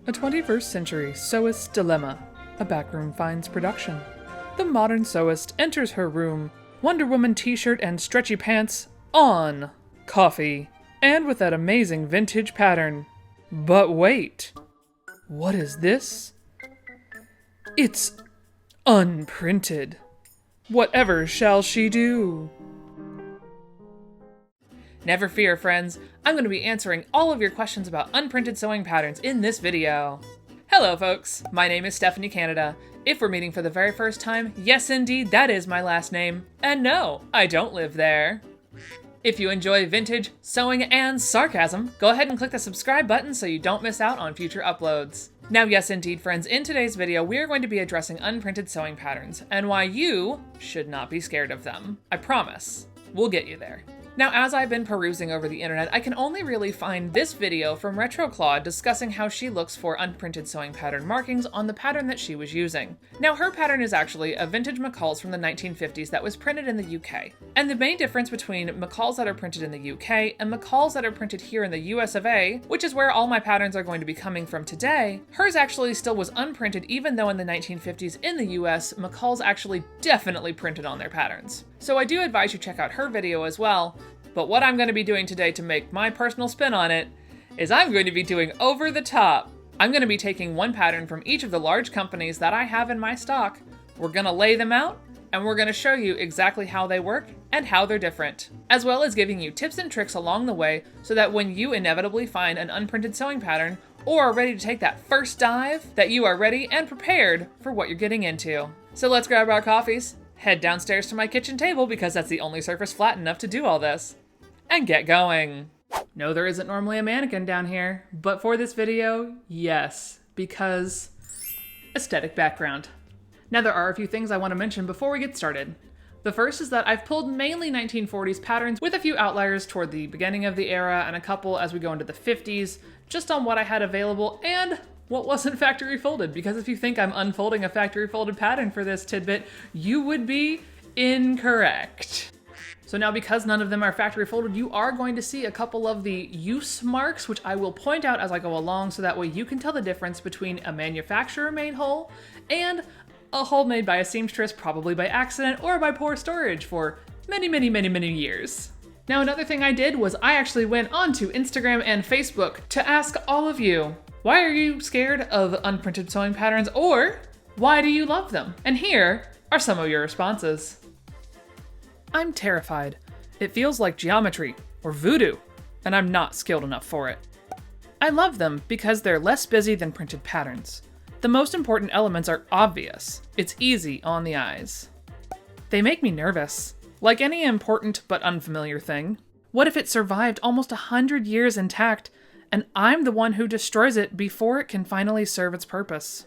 A 21st century sewist dilemma. A backroom finds production. The modern sewist enters her room, Wonder Woman t-shirt and stretchy pants on, coffee, and with that amazing vintage pattern. But wait, what is this? It's unprinted. Whatever shall she do? Never fear, friends. I'm going to be answering all of your questions about unprinted sewing patterns in this video. Hello, folks. My name is Stephanie Canada. If we're meeting for the very first time, yes, indeed, that is my last name. And no, I don't live there. If you enjoy vintage, sewing, and sarcasm, go ahead and click the subscribe button so you don't miss out on future uploads. Now, yes, indeed, friends, in today's video, we are going to be addressing unprinted sewing patterns and why you should not be scared of them. I promise. We'll get you there. Now, as I've been perusing over the internet, I can only really find this video from RetroClaw discussing how she looks for unprinted sewing pattern markings on the pattern that she was using. Now, her pattern is actually a vintage McCall's from the 1950s that was printed in the UK. And the main difference between McCall's that are printed in the UK and McCall's that are printed here in the US of A, which is where all my patterns are going to be coming from today, hers actually still was unprinted even though in the 1950s in the US, McCall's actually definitely printed on their patterns. So I do advise you check out her video as well. But what I'm going to be doing today to make my personal spin on it is I'm going to be doing over the top. I'm going to be taking one pattern from each of the large companies that I have in my stock. We're going to lay them out and we're going to show you exactly how they work and how they're different, as well as giving you tips and tricks along the way so that when you inevitably find an unprinted sewing pattern or are ready to take that first dive, that you are ready and prepared for what you're getting into. So let's grab our coffees, head downstairs to my kitchen table because that's the only surface flat enough to do all this, and get going. No, there isn't normally a mannequin down here, but for this video, yes, because aesthetic background. Now there are a few things I want to mention before we get started. The first is that I've pulled mainly 1940s patterns with a few outliers toward the beginning of the era and a couple as we go into the 50s, just on what I had available and what wasn't factory folded, because if you think I'm unfolding a factory folded pattern for this tidbit, you would be incorrect. So now because none of them are factory folded, you are going to see a couple of the use marks, which I will point out as I go along so that way you can tell the difference between a manufacturer-made hole and a hole made by a seamstress, probably by accident or by poor storage for many, many, many, many years. Now another thing I did was I actually went onto Instagram and Facebook to ask all of you, why are you scared of unprinted sewing patterns, or why do you love them? And here are some of your responses. I'm terrified. It feels like geometry or voodoo, and I'm not skilled enough for it. I love them because they're less busy than printed patterns. The most important elements are obvious. It's easy on the eyes. They make me nervous, like any important but unfamiliar thing. What if it survived almost 100 years intact, and I'm the one who destroys it before it can finally serve its purpose?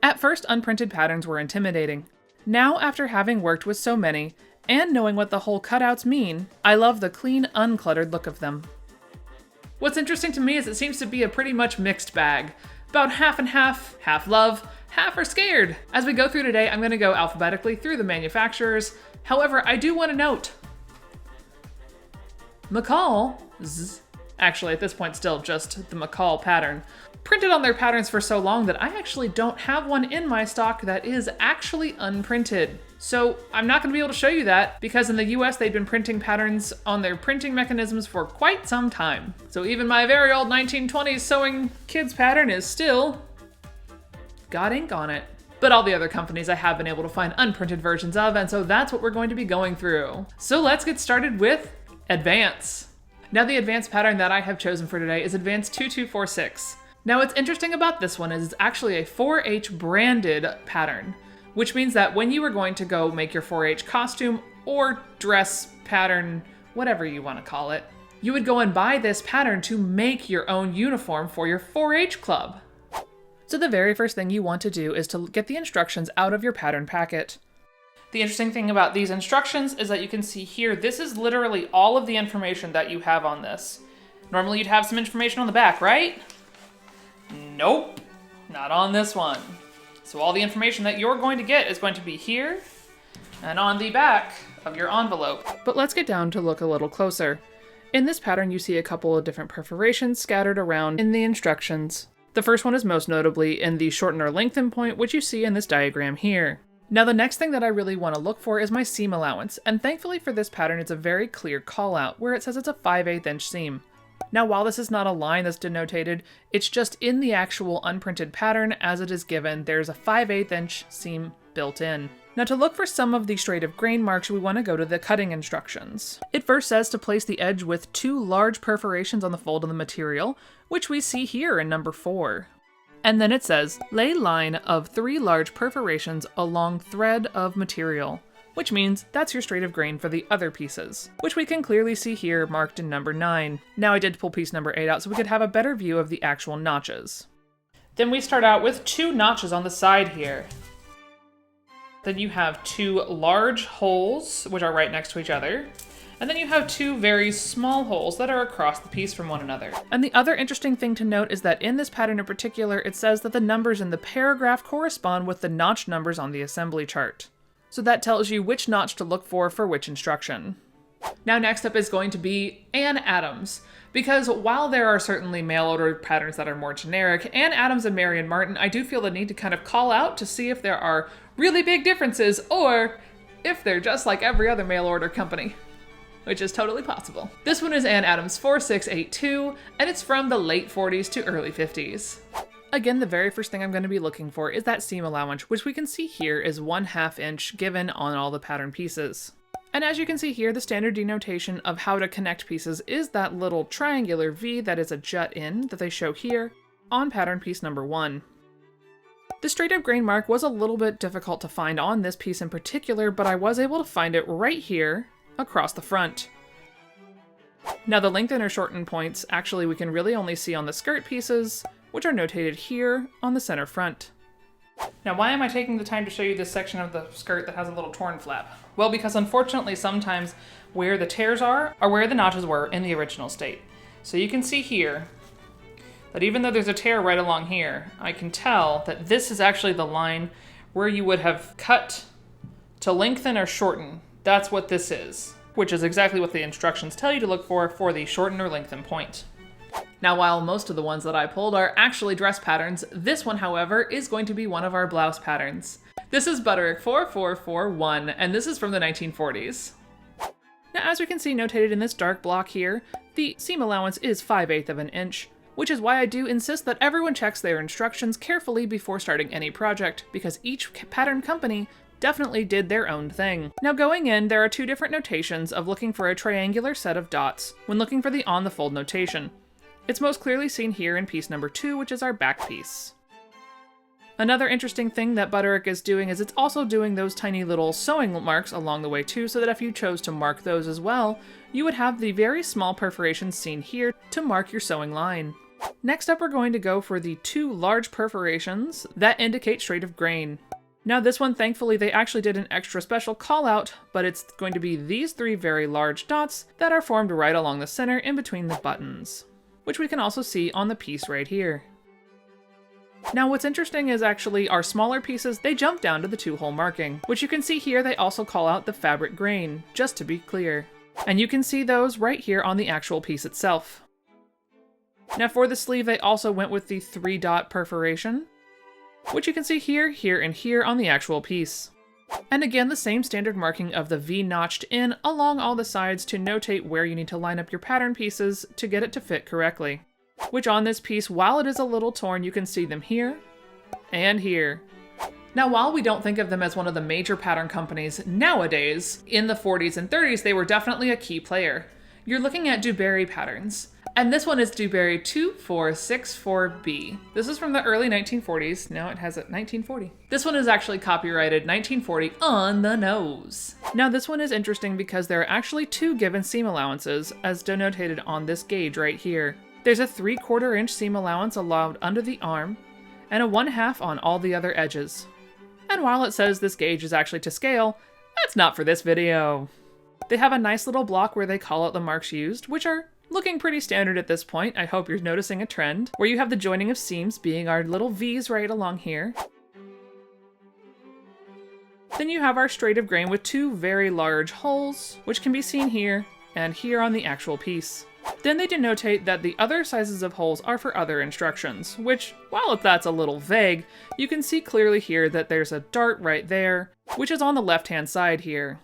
At first, unprinted patterns were intimidating. Now, after having worked with so many, and knowing what the hole cutouts mean, I love the clean, uncluttered look of them. What's interesting to me is it seems to be a pretty much mixed bag. About half and half love, half are scared. As we go through today, I'm gonna go alphabetically through the manufacturers. However, I do want to note, McCall, actually at this point still just the McCall pattern, printed on their patterns for so long that I actually don't have one in my stock that is actually unprinted. So I'm not going to be able to show you that because in the US they've been printing patterns on their printing mechanisms for quite some time. So even my very old 1920s sewing kids pattern is still got ink on it. But all the other companies I have been able to find unprinted versions of, and so that's what we're going to be going through. So let's get started with Advance. Now the Advance pattern that I have chosen for today is Advance 2246. Now what's interesting about this one is it's actually a 4H branded pattern, which means that when you are going to go make your 4H costume or dress pattern, whatever you want to call it, you would go and buy this pattern to make your own uniform for your 4H club. So the very first thing you want to do is to get the instructions out of your pattern packet. The interesting thing about these instructions is that you can see here, this is literally all of the information that you have on this. Normally you'd have some information on the back, right? Nope, not on this one. So all the information that you're going to get is going to be here and on the back of your envelope. But let's get down to look a little closer. In this pattern, you see a couple of different perforations scattered around in the instructions. The first one is most notably in the shorten or lengthen point, which you see in this diagram here. Now the next thing that I really want to look for is my seam allowance, and thankfully for this pattern it's a very clear call out where it says it's a 5/8 inch seam. Now while this is not a line that's denotated, it's just in the actual unprinted pattern as it is given, there's a 5/8 inch seam built in. Now to look for some of the straight of grain marks, we want to go to the cutting instructions. It first says to place the edge with 2 large perforations on the fold of the material, which we see here in number 4. And then it says, lay line of 3 large perforations along thread of material, which means that's your straight of grain for the other pieces, which we can clearly see here marked in number 9. Now I did pull piece number 8 out so we could have a better view of the actual notches. Then we start out with 2 notches on the side here. Then you have 2 large holes, which are right next to each other. And then you have 2 very small holes that are across the piece from one another. And the other interesting thing to note is that in this pattern in particular, it says that the numbers in the paragraph correspond with the notch numbers on the assembly chart. So that tells you which notch to look for which instruction. Now next up is going to be Ann Adams. Because while there are certainly mail order patterns that are more generic, Ann Adams and Marian Martin, I do feel the need to kind of call out to see if there are really big differences or if they're just like every other mail order company, which is totally possible. This one is Ann Adams 4682, and it's from the late 40s to early 50s. Again, the very first thing I'm going to be looking for is that seam allowance, which we can see here is 1/2 inch given on all the pattern pieces. And as you can see here, the standard denotation of how to connect pieces is that little triangular V that is a jut in that they show here on pattern piece number 1. The straight of grain mark was a little bit difficult to find on this piece in particular, but I was able to find it right here across the front. Now the lengthen or shorten points, actually we can really only see on the skirt pieces, which are notated here on the center front. Now why am I taking the time to show you this section of the skirt that has a little torn flap? Well, because unfortunately sometimes where the tears are where the notches were in the original state. So you can see here that even though there's a tear right along here, I can tell that this is actually the line where you would have cut to lengthen or shorten. That's what this is, which is exactly what the instructions tell you to look for the shorten or lengthen point. Now, while most of the ones that I pulled are actually dress patterns, this one, however, is going to be one of our blouse patterns. This is Butterick 4441, and this is from the 1940s. Now, as we can see notated in this dark block here, the seam allowance is 5/8 of an inch, which is why I do insist that everyone checks their instructions carefully before starting any project, because each pattern company definitely did their own thing. Now going in, there are 2 different notations of looking for a triangular set of dots when looking for the on the fold notation. It's most clearly seen here in piece number 2, which is our back piece. Another interesting thing that Butterick is doing is it's also doing those tiny little sewing marks along the way too, so that if you chose to mark those as well, you would have the very small perforations seen here to mark your sewing line. Next up, we're going to go for the 2 large perforations that indicate straight of grain. Now this one, thankfully, they actually did an extra special call out, but it's going to be these 3 very large dots that are formed right along the center in between the buttons, which we can also see on the piece right here. Now what's interesting is actually our smaller pieces, they jump down to the 2-hole marking, which you can see here they also call out the fabric grain, just to be clear. And you can see those right here on the actual piece itself. Now for the sleeve, they also went with the 3-dot perforation, which you can see here, here, and here on the actual piece. And again, the same standard marking of the V notched in along all the sides to notate where you need to line up your pattern pieces to get it to fit correctly. Which on this piece, while it is a little torn, you can see them here and here. Now, while we don't think of them as one of the major pattern companies nowadays, in the 40s and 30s, they were definitely a key player. You're looking at DuBarry patterns. And this one is DuBarry 2464B. This is from the early 1940s. Now it has a 1940. This one is actually copyrighted 1940 on the nose. Now this one is interesting because there are actually 2 given seam allowances as denotated on this gauge right here. There's a 3/4 inch seam allowance allowed under the arm and a 1/2 on all the other edges. And while it says this gauge is actually to scale, that's not for this video. They have a nice little block where they call out the marks used, which are looking pretty standard at this point. I hope you're noticing a trend, where you have the joining of seams being our little V's right along here. Then you have our straight of grain with 2 very large holes, which can be seen here and here on the actual piece. Then they denotate that the other sizes of holes are for other instructions, which, while that's a little vague, you can see clearly here that there's a dart right there, which is on the left-hand side here.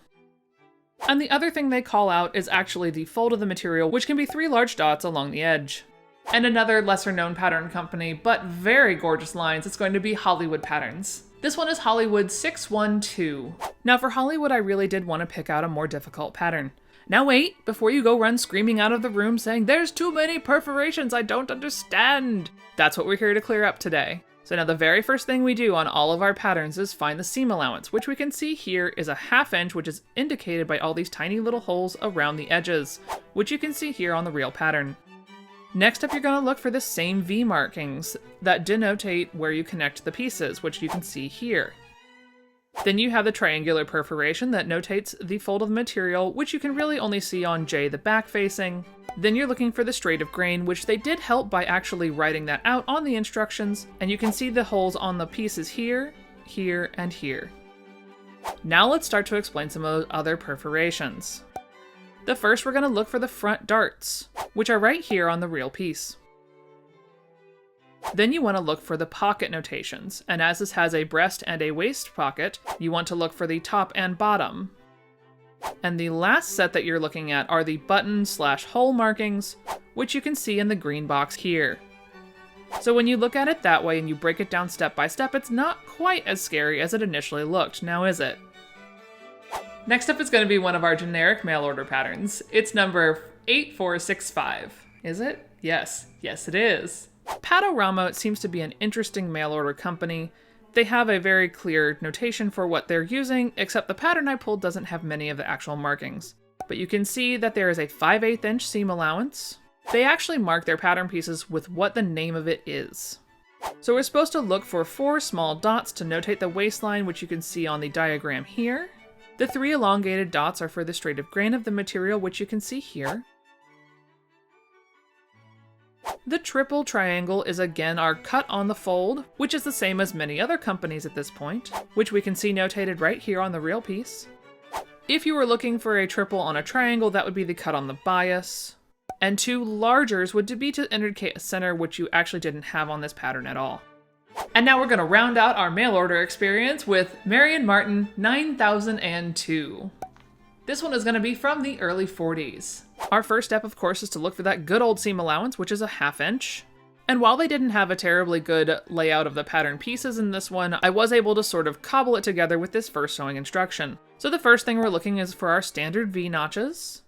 And the other thing they call out is actually the fold of the material, which can be 3 large dots along the edge. And another lesser-known pattern company, but very gorgeous lines, it's going to be Hollywood Patterns. This one is Hollywood 612. Now for Hollywood, I really did want to pick out a more difficult pattern. Now wait, before you go run screaming out of the room saying, "There's too many perforations, I don't understand." That's what we're here to clear up today. So now the very first thing we do on all of our patterns is find the seam allowance, which we can see here is a 1/2 inch, which is indicated by all these tiny little holes around the edges, which you can see here on the real pattern. Next up, you're going to look for the same V markings that denotate where you connect the pieces, which you can see here. Then you have the triangular perforation that notates the fold of the material, which you can really only see on J, the back facing. Then you're looking for the straight of grain, which they did help by actually writing that out on the instructions, and you can see the holes on the pieces here, here, and here. Now let's start to explain some of those other perforations. The first, we're going to look for the front darts, which are right here on the real piece. Then you want to look for the pocket notations, and as this has a breast and a waist pocket, you want to look for the top and bottom. And the last set that you're looking at are the button/hole markings, which you can see in the green box here. So when you look at it that way and you break it down step by step, it's not quite as scary as it initially looked, now is it? Next up is going to be one of our generic mail order patterns. It's number 8465. Is it? Yes. Yes, it is. Patorama seems to be an interesting mail order company. They have a very clear notation for what they're using, except the pattern I pulled doesn't have many of the actual markings. But you can see that there is a 5/8 inch seam allowance. They actually mark their pattern pieces with what the name of it is. So we're supposed to look for 4 small dots to notate the waistline, which you can see on the diagram here. The 3 elongated dots are for the straight of grain of the material, which you can see here. The triple triangle is again our cut on the fold, which is the same as many other companies at this point, which we can see notated right here on the real piece. If you were looking for a triple on a triangle, that would be the cut on the bias. And 2 largers would be to indicate a center, which you actually didn't have on this pattern at all. And now we're going to round out our mail order experience with Marian Martin 9002. This one is going to be from the early 40s. Our first step, of course, is to look for that good old seam allowance, which is a 1/2 inch. And while they didn't have a terribly good layout of the pattern pieces in this one, I was able to sort of cobble it together with this first sewing instruction. So the first thing we're looking is for our standard V notches,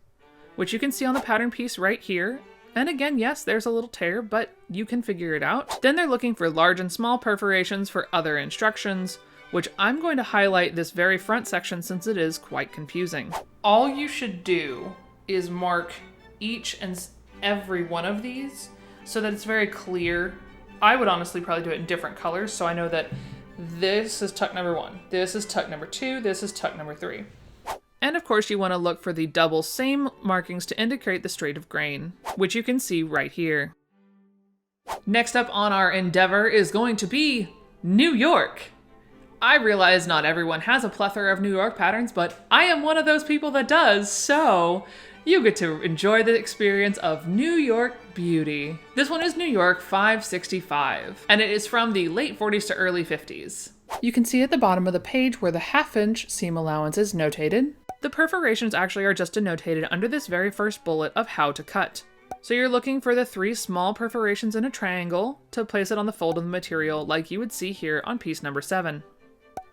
which you can see on the pattern piece right here. And again, yes, there's a little tear, but you can figure it out. Then they're looking for large and small perforations for other instructions, which I'm going to highlight this very front section since it is quite confusing. All you should do is mark each and every one of these so that it's very clear. I would honestly probably do it in different colors, so I know that this is tuck number 1, this is tuck number 2, this is tuck number 3. And of course you want to look for the double same markings to indicate the straight of grain, which you can see right here. Next up on our endeavor is going to be New York. I realize not everyone has a plethora of New York patterns, but I am one of those people that does, so you get to enjoy the experience of New York beauty. This one is New York 565, and it is from the late 40s to early 50s. You can see at the bottom of the page where the 1/2 inch seam allowance is notated. The perforations actually are just denotated under this very first bullet of how to cut. So you're looking for the 3 small perforations in a triangle to place it on the fold of the material like you would see here on piece number 7.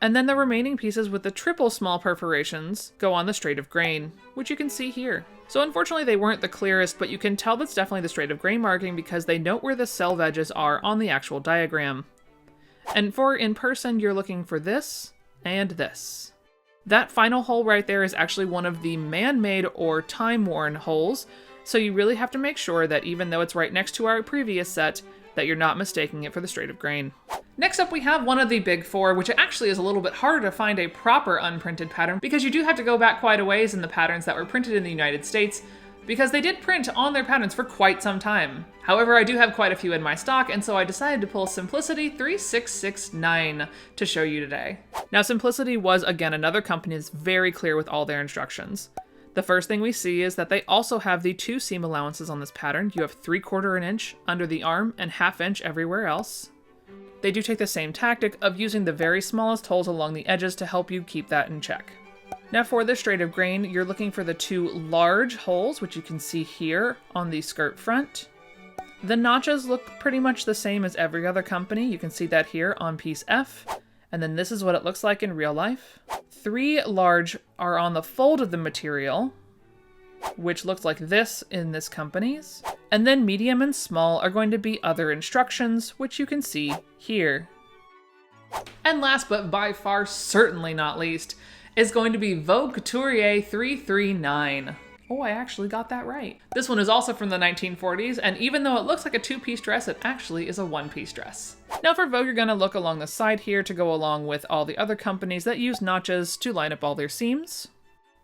And then the remaining pieces with the triple small perforations go on the straight of grain, which you can see here. So unfortunately they weren't the clearest, but you can tell that's definitely the straight of grain marking because they note where the selve edges are on the actual diagram. And for in person, you're looking for this and this. That final hole right there is actually one of the man-made or time-worn holes, so you really have to make sure that even though it's right next to our previous set, that you're not mistaking it for the straight of grain. Next up, we have one of the big 4, which actually is a little bit harder to find a proper unprinted pattern because you do have to go back quite a ways in the patterns that were printed in the United States because they did print on their patterns for quite some time. However, I do have quite a few in my stock, and so I decided to pull Simplicity 3669 to show you today. Now, Simplicity was, again, another company that's very clear with all their instructions. The first thing we see is that they also have the 2 seam allowances on this pattern. You have 3/4 inch under the arm and 1/2 inch everywhere else. They do take the same tactic of using the very smallest holes along the edges to help you keep that in check. Now for the straight of grain, you're looking for the 2 large holes, which you can see here on the skirt front. The notches look pretty much the same as every other company. You can see that here on piece F. And then this is what it looks like in real life. 3 large are on the fold of the material, which looks like this in this company's. And then medium and small are going to be other instructions, which you can see here. And last but by far certainly not least, is going to be Vogue Couturier 339. Oh, I actually got that right. This one is also from the 1940s, and even though it looks like a 2-piece dress, it actually is a 1-piece dress. Now for Vogue, you're gonna look along the side here to go along with all the other companies that use notches to line up all their seams.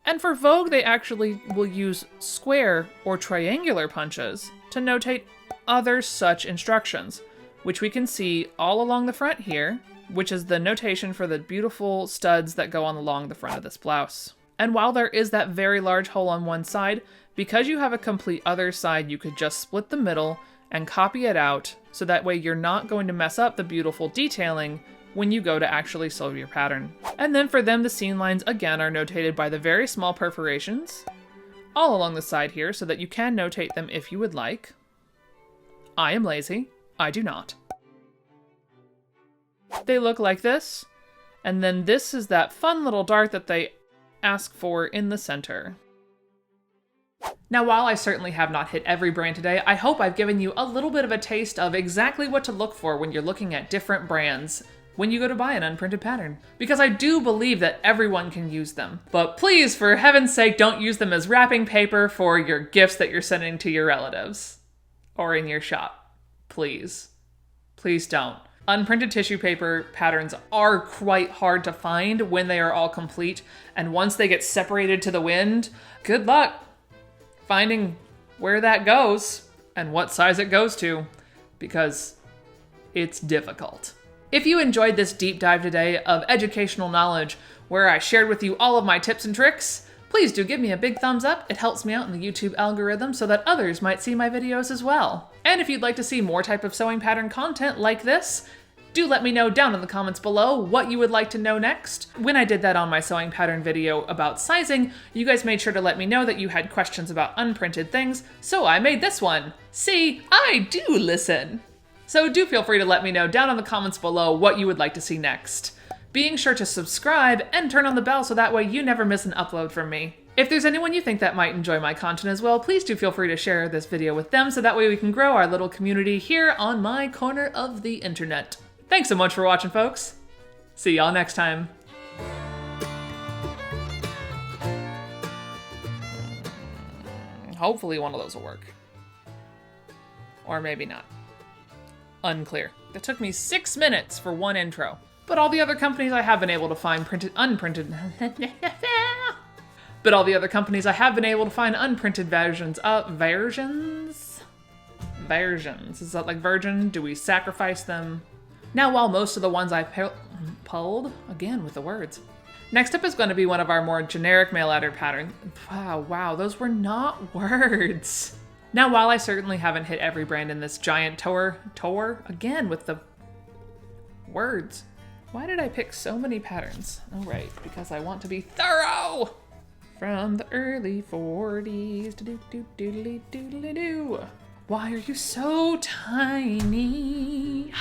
And for Vogue, they actually will use square or triangular punches to notate other such instructions, which we can see all along the front here, which is the notation for the beautiful studs that go on along the front of this blouse. And while there is that very large hole on one side, because you have a complete other side, you could just split the middle and copy it out, so that way you're not going to mess up the beautiful detailing when you go to actually sew your pattern. And then for them, the seam lines again are notated by the very small perforations all along the side here, so that you can notate them if you would like. I am lazy, I do not. They look like this, and then this is that fun little dart that they ask for in the center. Now, while I certainly have not hit every brand today, I hope I've given you a little bit of a taste of exactly what to look for when you're looking at different brands when you go to buy an unprinted pattern. Because I do believe that everyone can use them. But please, for heaven's sake, don't use them as wrapping paper for your gifts that you're sending to your relatives or in your shop. Please. Please don't. Unprinted tissue paper patterns are quite hard to find when they are all complete, and once they get separated to the wind, good luck finding where that goes and what size it goes to, because it's difficult. If you enjoyed this deep dive today of educational knowledge where I shared with you all of my tips and tricks, please do give me a big thumbs up. It helps me out in the YouTube algorithm so that others might see my videos as well. And if you'd like to see more type of sewing pattern content like this, do let me know down in the comments below what you would like to know next. When I did that on my sewing pattern video about sizing, you guys made sure to let me know that you had questions about unprinted things, so I made this one. See, I do listen. So do feel free to let me know down in the comments below what you would like to see next. Being sure to subscribe and turn on the bell so that way you never miss an upload from me. If there's anyone you think that might enjoy my content as well, please do feel free to share this video with them so that way we can grow our little community here on my corner of the internet. Thanks so much for watching, folks. See y'all next time. Hopefully one of those will work. Or maybe not. Unclear. It took me 6 minutes for one intro. But all the other companies I have been able to find unprinted versions of versions? Is that like virgin? Do we sacrifice them? Now, while most of the ones I've pulled, again with the words. Next up is going to be one of our more generic mail outer patterns. Wow, those were not words. Now, while I certainly haven't hit every brand in this giant tour, again with the words. Why did I pick so many patterns? Oh, right, because I want to be thorough. From the early 40s. Do-do-do-do-do-do-do-do. Why are you so tiny?